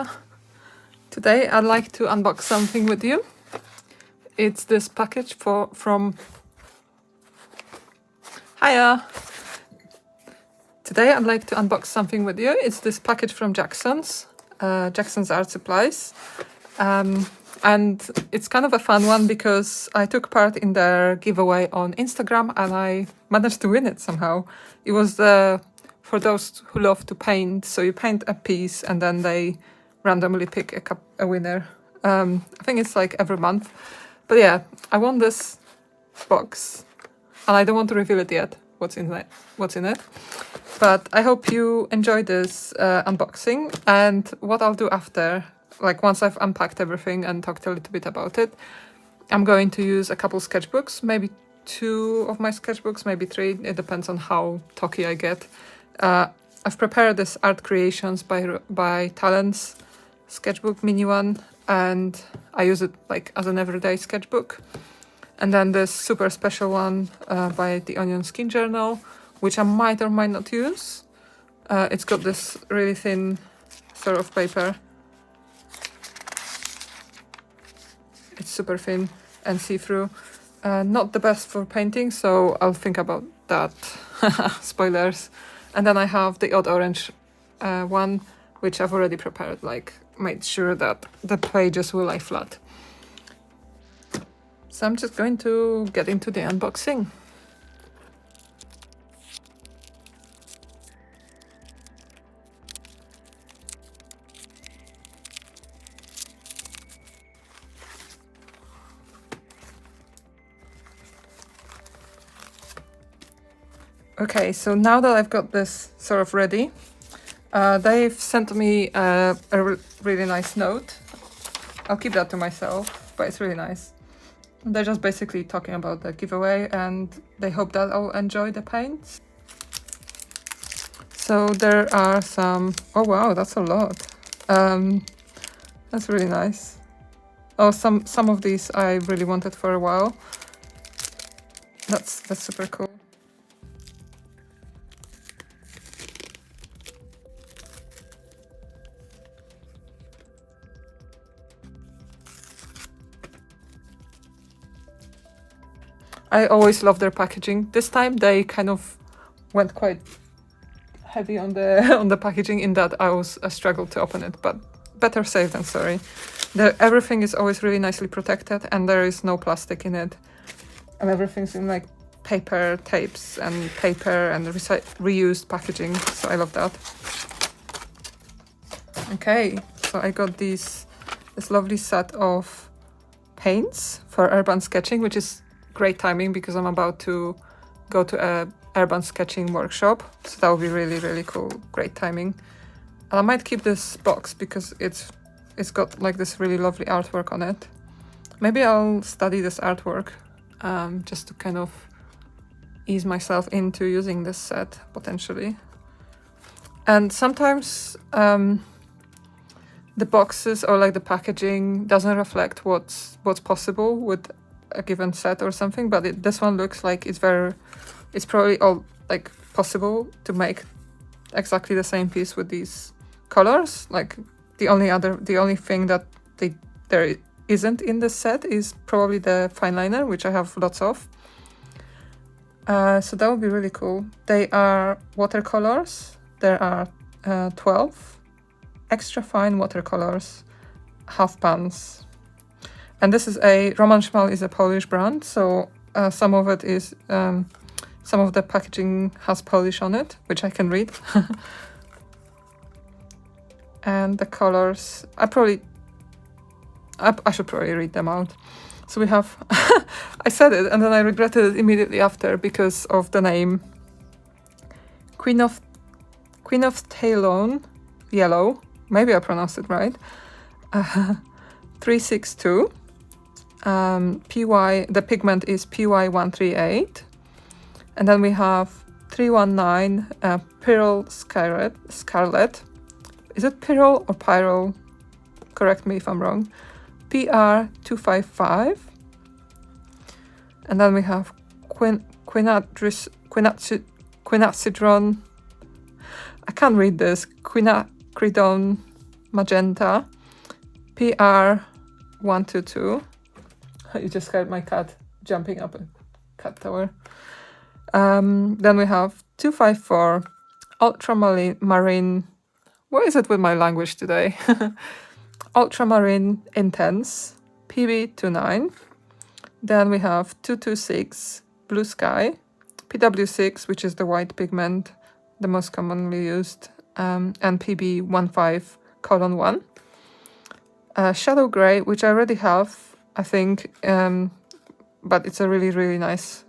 Hiya! Today I'd like to unbox something with you. It's this package from... Hiya! Today I'd like to unbox something with you. It's this package from Jackson's Art Supplies. And it's kind of a fun one because I took part in their giveaway on Instagram and I managed to win it somehow. It was for those who love to paint, so you paint a piece and then they randomly pick a winner. I think it's like every month. But yeah, I won this box and I don't want to reveal it yet, what's in it. But I hope you enjoy this unboxing, and what I'll do after, like once I've unpacked everything and talked a little bit about it, I'm going to use a couple sketchbooks, maybe 2 of my sketchbooks, maybe 3, it depends on how talky I get. I've prepared this Art Creations by Talents sketchbook, mini one, and I use it like as an everyday sketchbook. And then this super special one by the Onion Skin Journal, which I might or might not use. It's got this really thin sort of paper. It's super thin and see-through. Not the best for painting, so I'll think about that. Spoilers. And then I have the Odd Orange one, which I've already prepared, like made sure that the pages will lie flat. So I'm just going to get into the unboxing. Okay, so now that I've got this sort of ready, they've sent me a really nice note. I'll keep that to myself, but it's really nice. They're just basically talking about the giveaway and they hope that I'll enjoy the paints. So there are some... Oh wow, that's a lot. That's really nice. Oh, some of these I really wanted for a while. That's super cool. I always love their packaging. This time they kind of went quite heavy on the packaging in that I struggled to open it, but better safe than sorry. Everything is always really nicely protected and there is no plastic in it. And everything's in like paper tapes and paper and reused packaging, so I love that. Okay, so I got this lovely set of paints for urban sketching, which is great timing because I'm about to go to a urban sketching workshop, so that will be really cool. Great timing. And I might keep this box because it's got like this really lovely artwork on it. Maybe I'll study this artwork just to kind of ease myself into using this set potentially. And sometimes the boxes or like the packaging doesn't reflect what's possible with a given set or something, but this one looks like it's probably all like possible to make exactly the same piece with these colors. Like the only thing that there isn't in this set is probably the fine liner, which I have lots of. So that would be really cool. They are watercolors. There are 12 extra fine watercolors, half pans. And this is Szmal is a Polish brand, so some of it is, some of the packaging has Polish on it, which I can read. And the colors, I should probably read them out. So we have, I said it and then I regretted it immediately after because of the name. Queen of Talon, yellow, maybe I pronounced it right. 362. The pigment is PY138, and then we have 319 Pearl Scarlet. Is it Pearl or Pyrrole? Correct me if I'm wrong. PR255, and then we have Quinacridone. I can't read this. Quinacridone magenta, PR122. You just heard my cat jumping up a cat tower. Then we have 254 ultramarine. What is it with my language today? Ultramarine Intense, PB29. Then we have 226 Blue Sky, PW6, which is the white pigment, the most commonly used, and PB15:1. Shadow Grey, which I already have, I think, but it's a really, really nice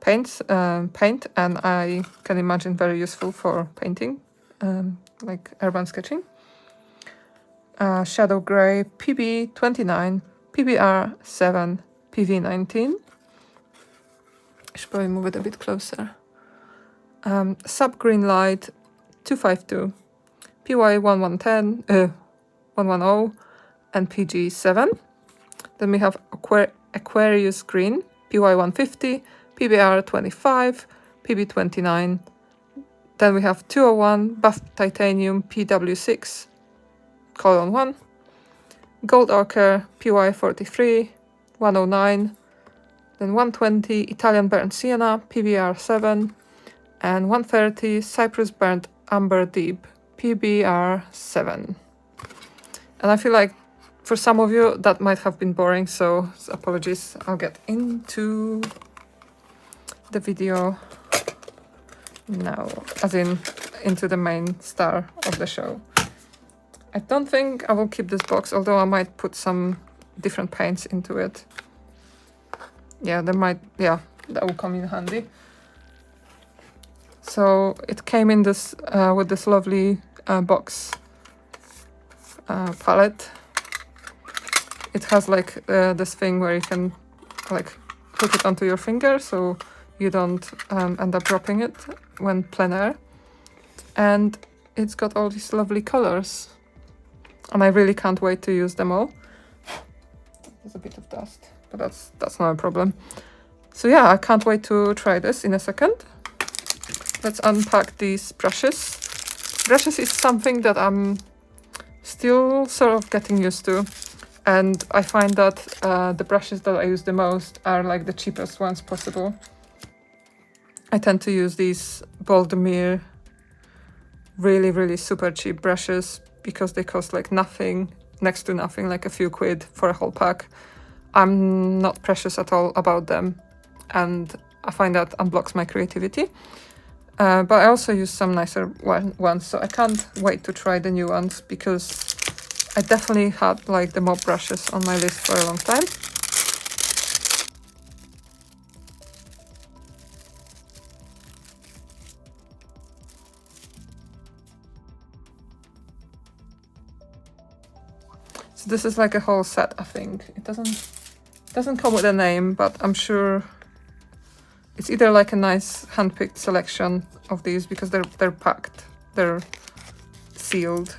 paint, and I can imagine very useful for painting, like urban sketching. Shadow Grey, PB29, PBR7, PV19. I should probably move it a bit closer. Sub Green Light, 252, PY1110, 110, and PG7. Then we have Aquarius Green, PY150, PBR25, PB29. Then we have 201 Buff Titanium, PW6:1. Gold Ochre, PY43, 109. Then 120 Italian Burnt Sienna, PBR7. And 130 Cyprus Burnt Amber Deep, PBR7. And I feel like for some of you that might have been boring, so apologies. I'll get into the video now, as in into the main star of the show. I don't think I will keep this box, although I might put some different paints into it. Yeah, that will come in handy. So it came in this with this lovely box palette. It has like this thing where you can like put it onto your finger, so you don't end up dropping it when plein air. And it's got all these lovely colors, and I really can't wait to use them all. There's a bit of dust, but that's not a problem. So yeah, I can't wait to try this in a second. Let's unpack these brushes. Brushes is something that I'm still sort of getting used to, and I find that the brushes that I use the most are like the cheapest ones possible. I tend to use these Baldomir really, really super cheap brushes because they cost like nothing, next to nothing, like a few quid for a whole pack. I'm not precious at all about them, and I find that unblocks my creativity. But I also use some nicer ones, so I can't wait to try the new ones because I definitely had like the mop brushes on my list for a long time. So this is like a whole set, I think. It doesn't come with a name, but I'm sure it's either like a nice hand-picked selection of these because they're packed, they're sealed.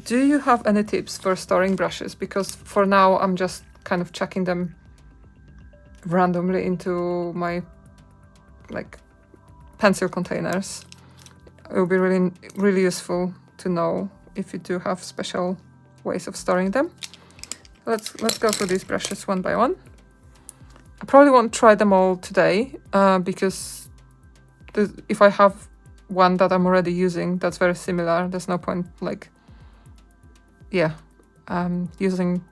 Do you have any tips for storing brushes? Because for now I'm just kind of chucking them randomly into my like pencil containers. It will be really, really useful to know if you do have special ways of storing them. Let's go through these brushes one by one. I probably won't try them all today because if I have one that I'm already using that's very similar, there's no point like using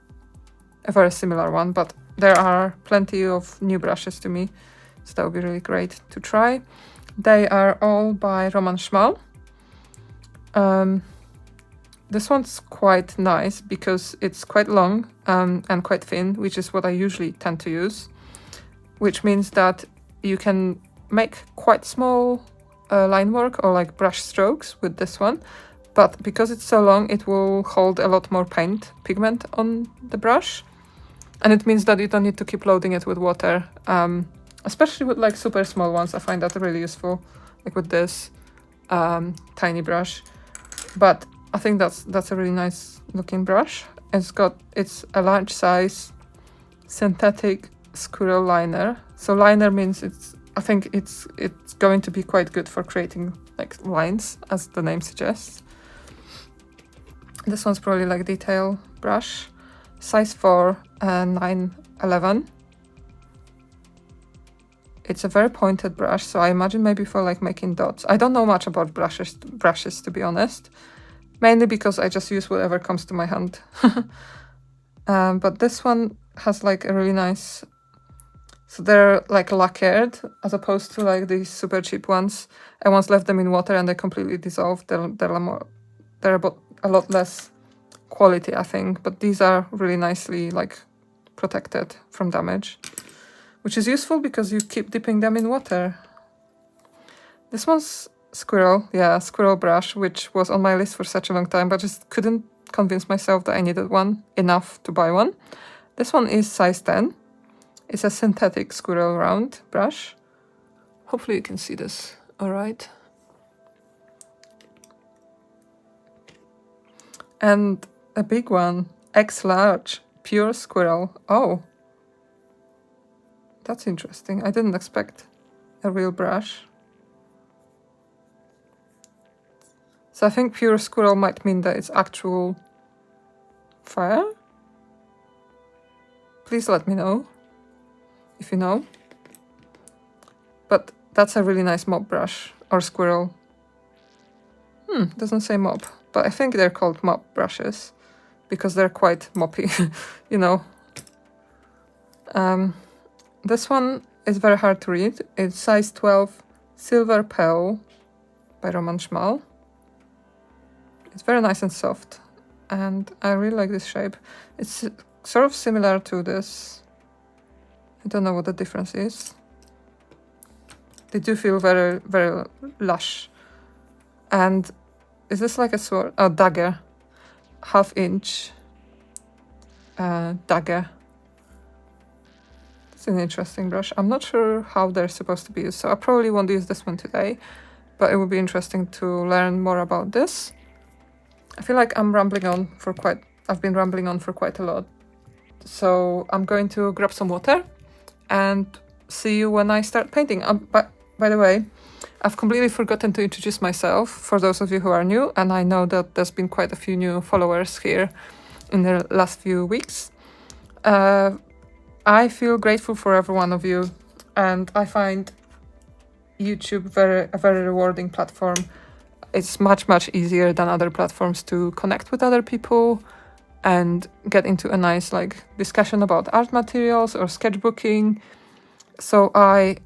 a very similar one. But there are plenty of new brushes to me, so that would be really great to try. They are all by Roman Szmal. This one's quite nice because it's quite long and quite thin, which is what I usually tend to use, which means that you can make quite small line work or like brush strokes with this one, but because it's so long, it will hold a lot more pigment on the brush, and it means that you don't need to keep loading it with water, especially with like super small ones. I find that really useful, like with this tiny brush. But I think that's a really nice looking brush. It's a large size synthetic squirrel liner. So liner means I think it's going to be quite good for creating like lines, as the name suggests. This one's probably like detail brush, size 4, 911. It's a very pointed brush, so I imagine maybe for like making dots. I don't know much about brushes to be honest, mainly because I just use whatever comes to my hand. But this one has like a really nice, so they're like lacquered as opposed to like these super cheap ones. I once left them in water and they completely dissolved. They're about a lot less quality, I think, but these are really nicely like protected from damage, which is useful because you keep dipping them in water. This one's squirrel brush, which was on my list for such a long time, but just couldn't convince myself that I needed one enough to buy one. This one is size 10. It's a synthetic squirrel round brush. Hopefully you can see this all right. And a big one, X large, pure squirrel. Oh, that's interesting. I didn't expect a real brush. So I think pure squirrel might mean that it's actual fire. Please let me know if you know. But that's a really nice mop brush, or squirrel. Doesn't say mop, but I think they're called mop brushes because they're quite moppy, you know. This one is very hard to read. It's size 12, Silver Pearl by Szmal. It's very nice and soft, and I really like this shape. It's sort of similar to this. I don't know what the difference is. They do feel very, very lush. And is this like a sword? Oh, dagger. 1/2 inch dagger. It's an interesting brush. I'm not sure how they're supposed to be used, so I probably won't use this one today, but it would be interesting to learn more about this. I feel like I've been rambling on for quite a lot. So I'm going to grab some water and see you when I start painting. By the way, I've completely forgotten to introduce myself for those of you who are new, and I know that there's been quite a few new followers here in the last few weeks. I feel grateful for every one of you, and I find YouTube a very rewarding platform. It's much easier than other platforms to connect with other people and get into a nice like discussion about art materials or sketchbooking. So I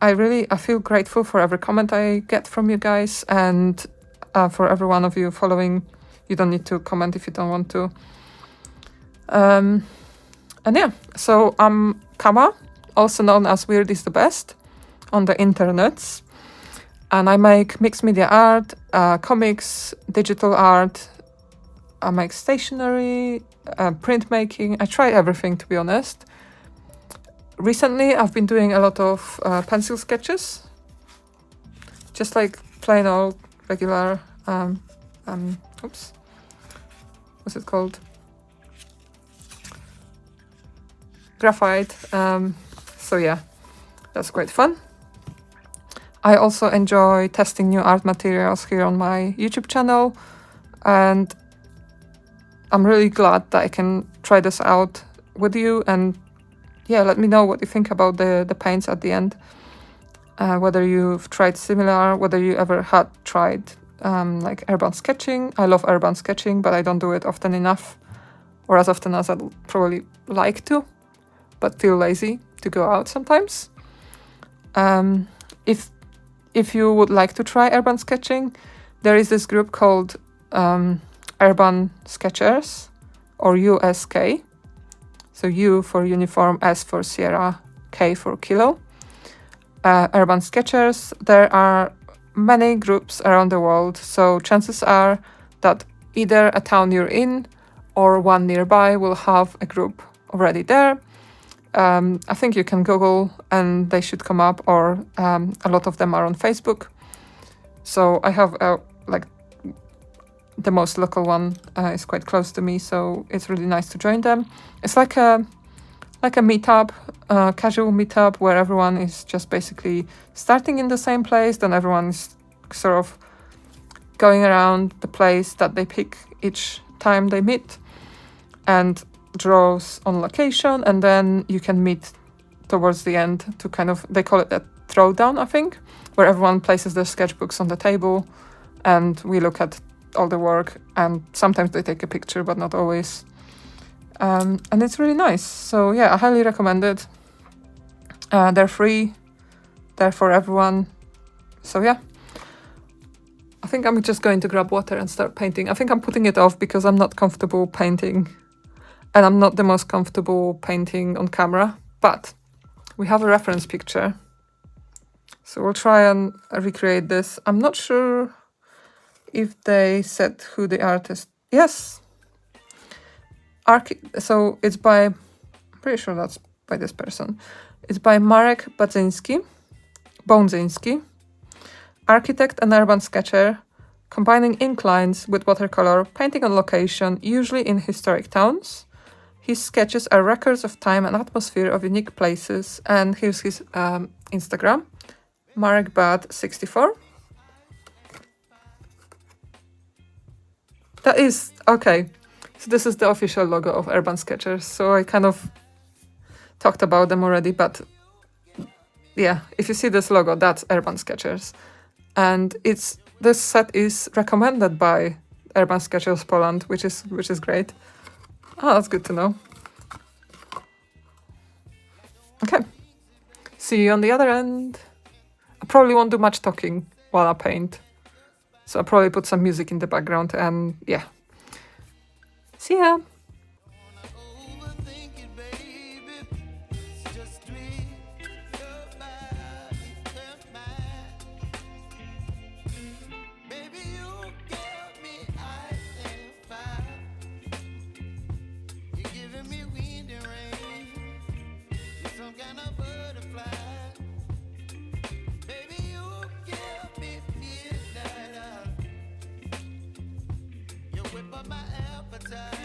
feel grateful for every comment I get from you guys, and for every one of you following. You don't need to comment if you don't want to. And yeah, so I'm Kama, also known as Weird is the Best on the internets. And I make mixed media art, comics, digital art. I make stationery, printmaking. I try everything, to be honest. Recently, I've been doing a lot of pencil sketches. Just like plain old, regular, what's it called? Graphite. So yeah, that's quite fun. I also enjoy testing new art materials here on my YouTube channel, and I'm really glad that I can try this out with you, and yeah, let me know what you think about the paints at the end. Whether you've tried similar, whether you ever had tried like urban sketching. I love urban sketching, but I don't do it often enough, or as often as I'd probably like to, but feel lazy to go out sometimes. If you would like to try urban sketching, there is this group called Urban Sketchers, or USk. So U for uniform, S for Sierra, K for kilo. Urban Sketchers. There are many groups around the world, so chances are that either a town you're in or one nearby will have a group already there. I think you can Google and they should come up, or a lot of them are on Facebook. So I have like the most local one is quite close to me, so it's really nice to join them. It's like a meetup, casual meetup where everyone is just basically starting in the same place. Then everyone is sort of going around the place that they pick each time they meet and draws on location, and then you can meet towards the end to kind of, they call it a throwdown, I think, where everyone places their sketchbooks on the table and we look at all the work, and sometimes they take a picture, but not always. And it's really nice. So yeah, I highly recommend it. They're free, they're for everyone. So yeah, I think I'm just going to grab water and start painting. I think I'm putting it off because I'm not comfortable painting, and I'm not the most comfortable painting on camera, but we have a reference picture. So we'll try and recreate this. I'm not sure if they said who the artist... Yes! So it's by... I'm pretty sure that's by this person. It's by Marek Bądzyński, architect and urban sketcher, combining ink lines with watercolor, painting on location, usually in historic towns. His sketches are records of time and atmosphere of unique places. And here's his Instagram, MarekBad64. That is, okay, so this is the official logo of Urban Sketchers. So I kind of talked about them already, but yeah, if you see this logo, that's Urban Sketchers. And this set is recommended by Urban Sketchers Poland, which is great. Oh, that's good to know. Okay, see you on the other end. I probably won't do much talking while I paint, so I'll probably put some music in the background, and yeah. See ya! My appetite.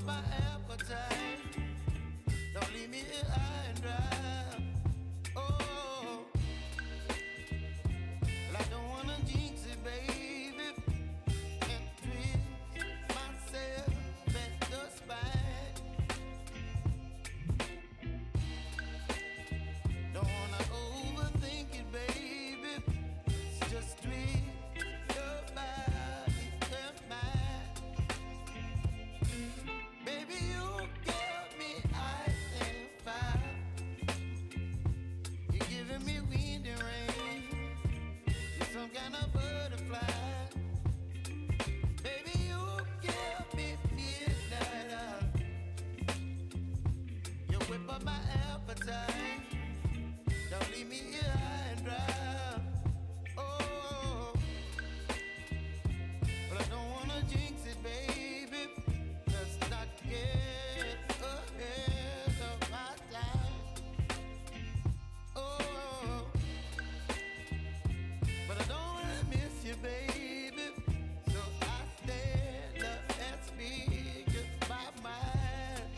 up my appetite. Don't leave me here high and dry. Oh, well, I don't wanna jinx it, baby, and twist myself at the spine. Don't wanna overthink it, baby. It's just twist your body and mine. Baby, you give me ice and fire. You're giving me wind and rain. You're some kind of butterfly. Baby, you give me midnight. You whip up my appetite. Don't leave me here high and dry. Oh, but I don't wanna jinx it, baby. Let's not get ahead of my time. Oh, but I don't wanna miss you, baby. So I stand up and speak my mind.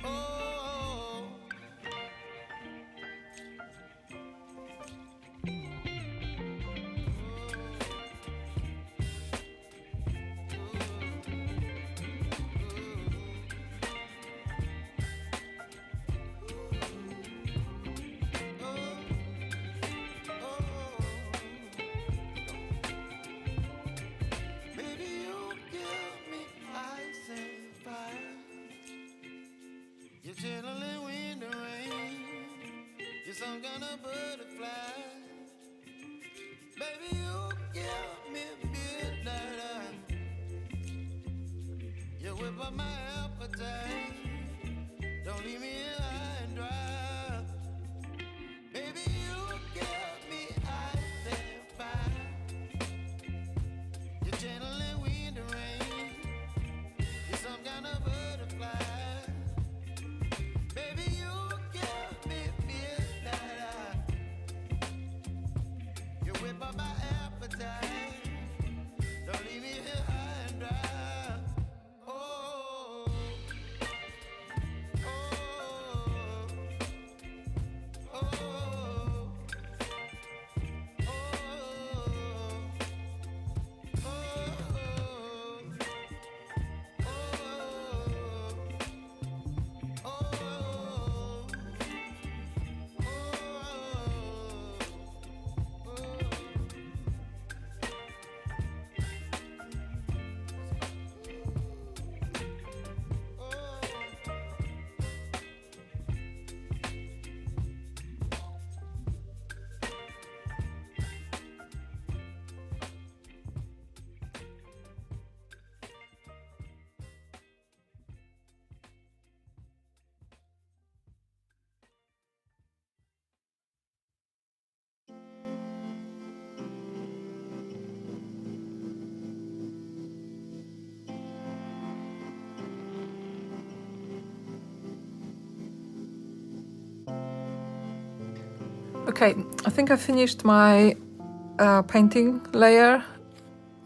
Oh, baby, you give me ice and fire. You're channeling wind and rain. You're some kind of butterfly. Baby, you give me midnight. You whip up my appetite. Don't leave me here high and dry. Baby, you give me ice and fire. You're channeling wind and rain. You're some kind of butterfly. Baby, you give me midnight. You whip up my appetite. Don't leave me here high and dry. Oh, oh, oh, oh, Okay, I think I finished my painting layer.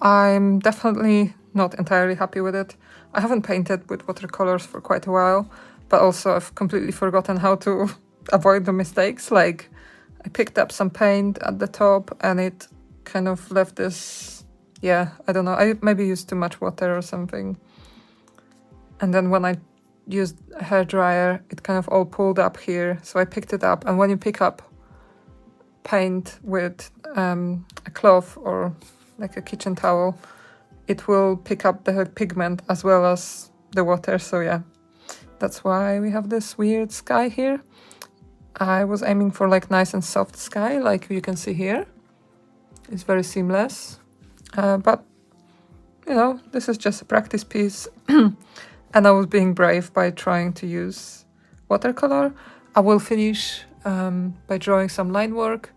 I'm definitely not entirely happy with it. I haven't painted with watercolors for quite a while, but also I've completely forgotten how to avoid the mistakes. Like, I picked up some paint at the top and it kind of left this, yeah, I don't know, I maybe used too much water or something. And then when I used a hairdryer, it kind of all pulled up here, so I picked it up. And when you pick up paint with a cloth or like a kitchen towel, it will pick up the pigment as well as the water. So yeah, that's why we have this weird sky here. I was aiming for like nice and soft sky, like you can see here. It's very seamless, but you know, this is just a practice piece. And I was being brave by trying to use watercolor. I will finish by drawing some line work.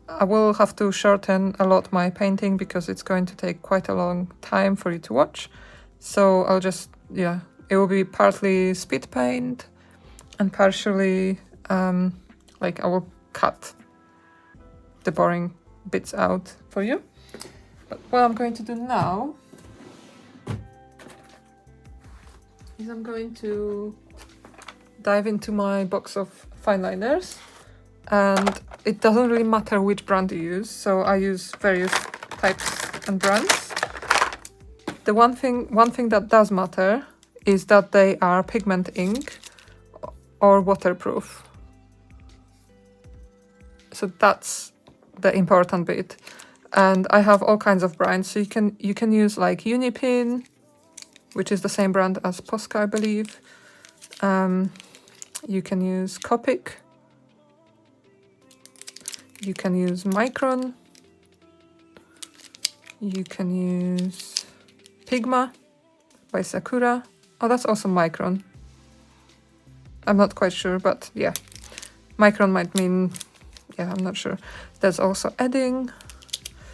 I will have to shorten a lot my painting because it's going to take quite a long time for you to watch. So I'll just, yeah, it will be partly speed paint and partially like I will cut the boring bits out for you. But what I'm going to do now is I'm going to dive into my box of fine liners, and it doesn't really matter which brand you use, so I use various types and brands. The one thing that does matter is that they are pigment ink or waterproof. So that's the important bit. And I have all kinds of brands, so you can use like Unipin, which is the same brand as Posca, I believe. You can use Copic. You can use Micron. You can use Pigma by Sakura. Oh, that's also Micron. I'm not quite sure, but yeah. Micron might mean, yeah, I'm not sure. There's also Edding.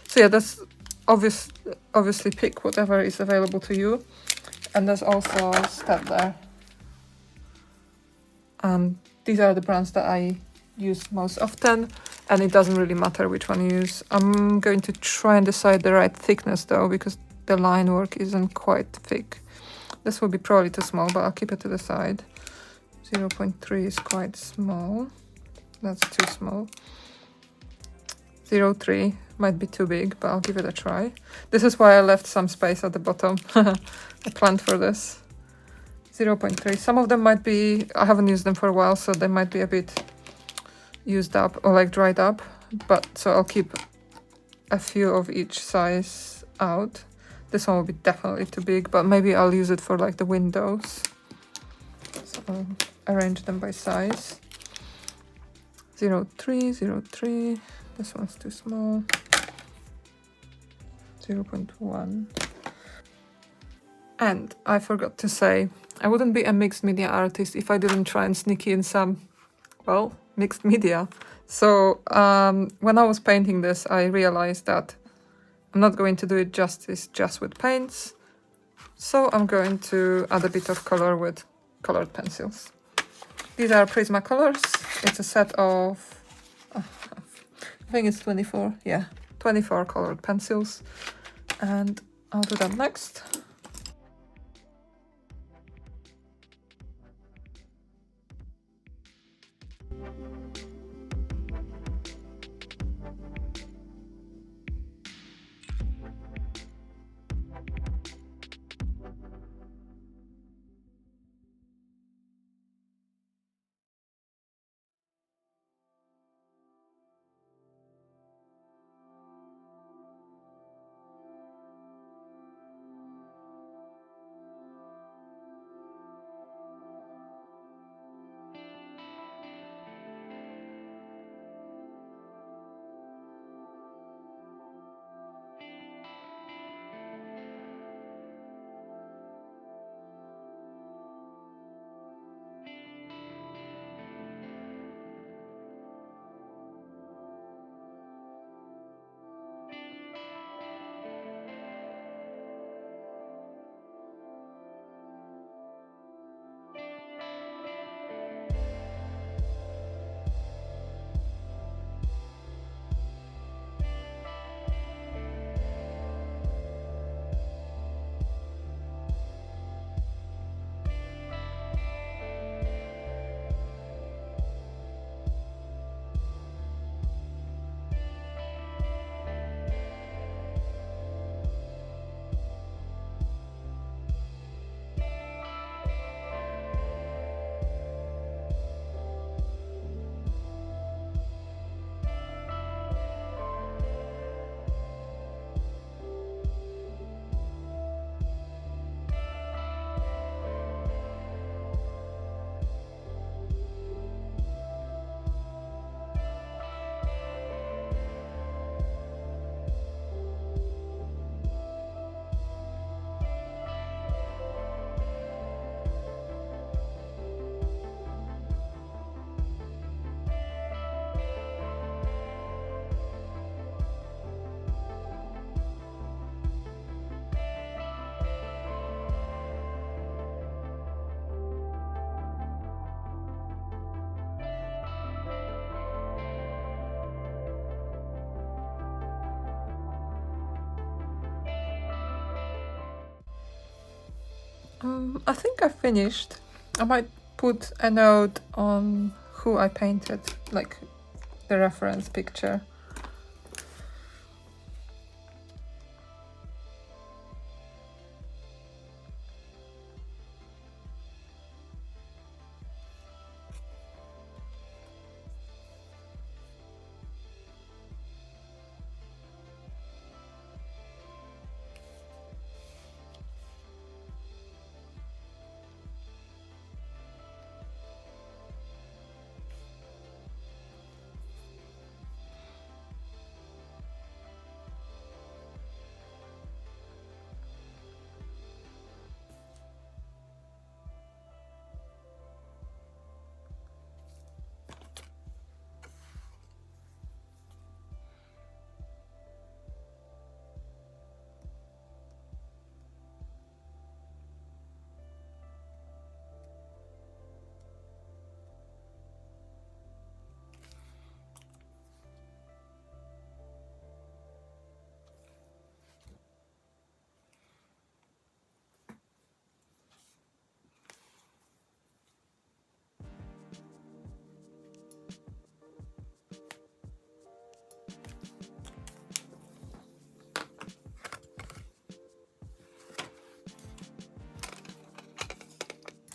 So yeah, that's obviously pick whatever is available to you. And there's also Stedler. These are the brands that I use most often, and it doesn't really matter which one you use. I'm going to try and decide the right thickness though, because the line work isn't quite thick. This will be probably too small, but I'll keep it to the side. 0.3 is quite small. That's too small. 0.3 might be too big, but I'll give it a try. This is why I left some space at the bottom. I planned for this. 0.3. Some of them might be, I haven't used them for a while, so they might be a bit used up or like dried up. But so I'll keep a few of each size out. This one will be definitely too big, but maybe I'll use it for like the windows. So I'll arrange them by size. 0.3, 0.3. This one's too small. 0.1. And I forgot to say, I wouldn't be a mixed media artist if I didn't try and sneak in some, well, mixed media. So when I was painting this, I realized that I'm not going to do it justice just with paints. So I'm going to add a bit of color with colored pencils. These are Prismacolors. It's a set of, I think it's 24, yeah, 24 colored pencils. And I'll do that next. I think I finished. I might put a note on who I painted, like the reference picture.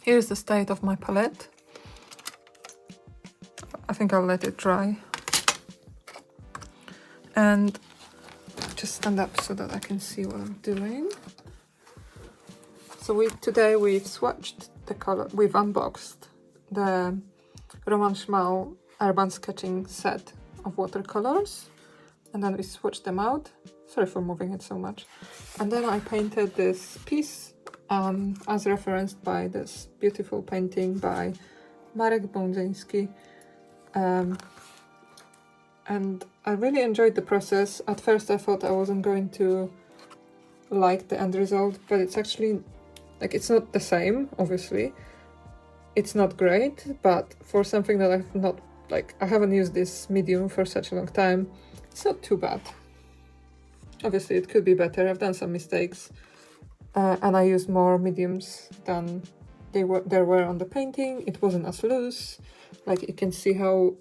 Here's the state of my palette. I think I'll let it dry. And just stand up so that I can see what I'm doing. So today we've swatched the color, we've unboxed the Szmal urban sketching set of watercolors, and then we swatched them out. Sorry for moving it so much. And then I painted this piece as referenced by this beautiful painting by Marek Bądzyński. And I really enjoyed the process. At first I thought I wasn't going to like the end result, but it's actually, like, it's not the same, obviously. It's not great, but for something that I've not, like, I haven't used this medium for such a long time, it's not too bad. Obviously it could be better, I've done some mistakes, and I used more mediums than there were on the painting. It wasn't as loose, like you can see how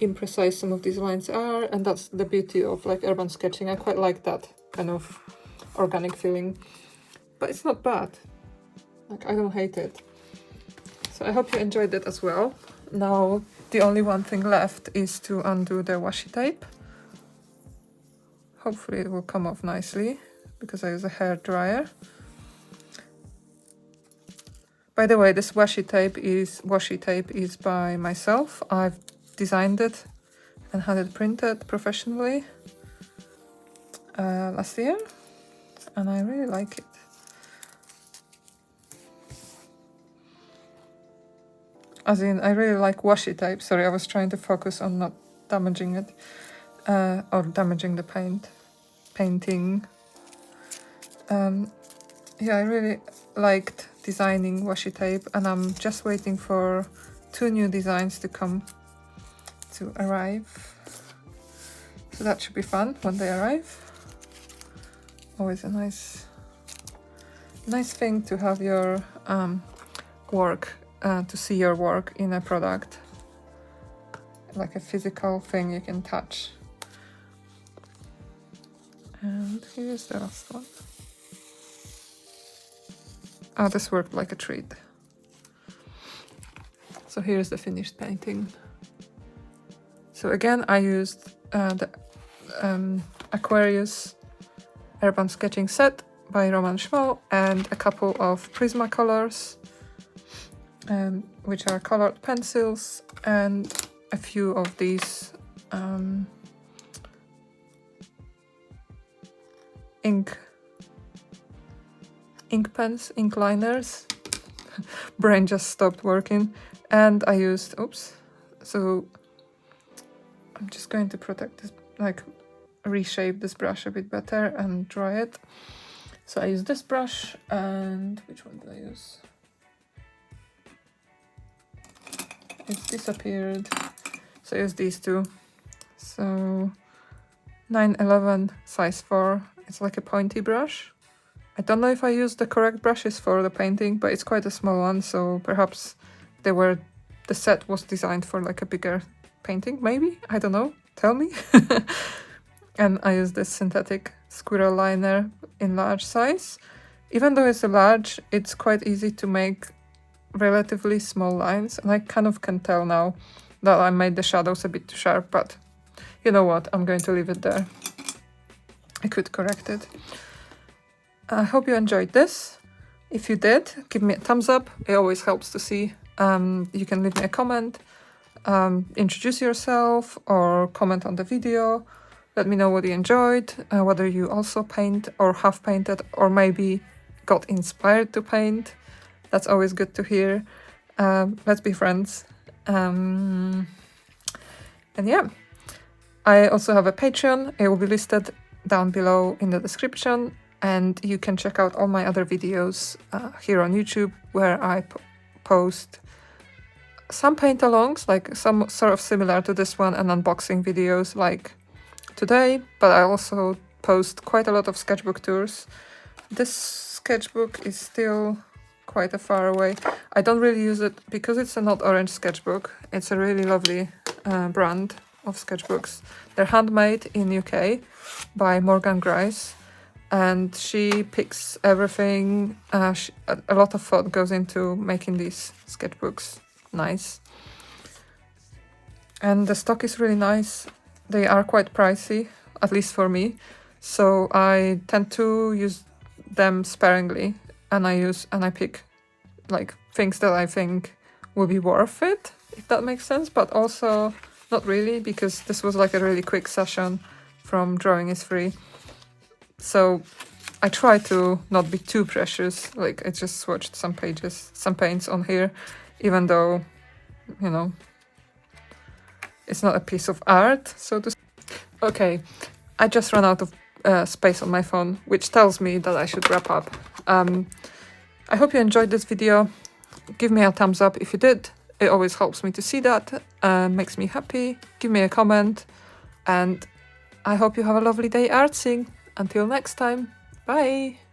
imprecise some of these lines are, and that's the beauty of like urban sketching. I quite like that kind of organic feeling, but it's not bad. Like, I don't hate it. So I hope you enjoyed it as well. Now the only one thing left is to undo the washi tape. Hopefully it will come off nicely because I use a hair dryer. By the way, this washi tape is by myself. I've designed it and had it printed professionally last year, and I really like it. As in, I really like washi tape. Sorry, I was trying to focus on not damaging it or damaging the painting. Yeah, I really liked designing washi tape, and I'm just waiting for 2 new designs to arrive. So that should be fun when they arrive. Always a nice thing to have your work, to see your work in a product, like a physical thing you can touch. And here's the last one. Oh, this worked like a treat. So here's the finished painting. So again, I used the Aquarius urban sketching set by Szmal and a couple of Prismacolors, which are colored pencils, and a few of these ink pens, ink liners. Brain just stopped working. And I used, so I'm just going to protect this, like reshape this brush a bit better and dry it. So I use this brush, and which one did I use? It's disappeared. So I use these two. So 911 size 4. It's like a pointy brush. I don't know if I used the correct brushes for the painting, but it's quite a small one, so perhaps the set was designed for like a bigger painting, maybe? I don't know, tell me. And I used this synthetic squirrel liner in large size. Even though it's a large, it's quite easy to make relatively small lines, and I kind of can tell now that I made the shadows a bit too sharp, but you know what, I'm going to leave it there. I could correct it. I hope you enjoyed this. If you did, give me a thumbs up, it always helps to see. You can leave me a comment, introduce yourself, or comment on the video. Let me know what you enjoyed, whether you also paint or have painted, or maybe got inspired to paint. That's always good to hear. Let's be friends. And yeah, I also have a Patreon. It will be listed down below in the description, and you can check out all my other videos here on YouTube, where I post some paint-alongs, like some sort of similar to this one, and unboxing videos like today, but I also post quite a lot of sketchbook tours. This sketchbook is still quite a far away. I don't really use it because it's a not orange sketchbook. It's a really lovely brand of sketchbooks. They're handmade in UK by Morgan Grice, and she picks everything. A lot of thought goes into making these sketchbooks nice. And the stock is really nice. They are quite pricey, at least for me. So I tend to use them sparingly, and I pick like things that I think will be worth it, if that makes sense, but also not really, because this was like a really quick session from Drawing is Free. So I try to not be too precious. Like, I just swatched some paints on here, even though, you know, it's not a piece of art, so to speak. Okay, I just ran out of space on my phone, which tells me that I should wrap up. I hope you enjoyed this video. Give me a thumbs up if you did. It always helps me to see that, makes me happy. Give me a comment, and I hope you have a lovely day artsing. Until next time, bye!